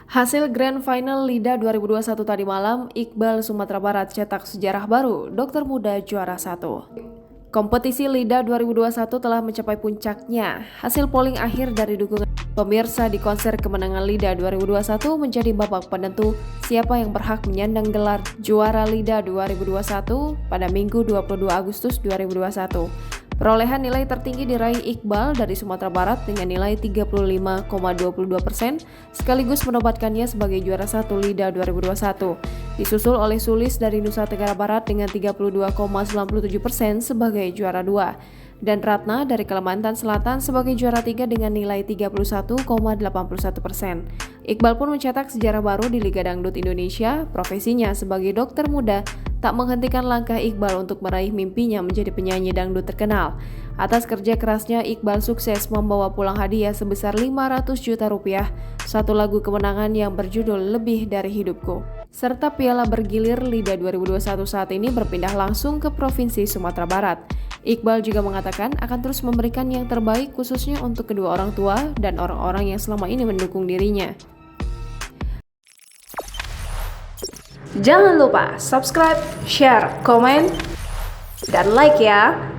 Hasil Grand Final LIDA 2021 tadi malam, Iqbal Sumatera Barat cetak sejarah baru, dokter muda juara 1. Kompetisi LIDA 2021 telah mencapai puncaknya. Hasil polling akhir dari dukungan pemirsa di konser kemenangan LIDA 2021 menjadi babak penentu siapa yang berhak menyandang gelar juara LIDA 2021 pada Minggu 22 Agustus 2021. Perolehan nilai tertinggi diraih Iqbal dari Sumatera Barat dengan nilai 35,22%, sekaligus menobatkannya sebagai juara 1 LIDA 2021. Disusul oleh Sulis dari Nusa Tenggara Barat dengan 32,97% sebagai juara 2. Dan Ratna dari Kalimantan Selatan sebagai juara 3 dengan nilai 31,81%. Iqbal pun mencetak sejarah baru di Liga Dangdut Indonesia. Profesinya sebagai dokter muda tak menghentikan langkah Iqbal untuk meraih mimpinya menjadi penyanyi dangdut terkenal. Atas kerja kerasnya, Iqbal sukses membawa pulang hadiah sebesar 500 juta rupiah, satu lagu kemenangan yang berjudul Lebih Dari Hidupku. Serta piala bergilir LIDA 2021 saat ini berpindah langsung ke Provinsi Sumatera Barat. Iqbal juga mengatakan akan terus memberikan yang terbaik khususnya untuk kedua orang tua dan orang-orang yang selama ini mendukung dirinya. Jangan lupa subscribe, share, komen, dan like ya!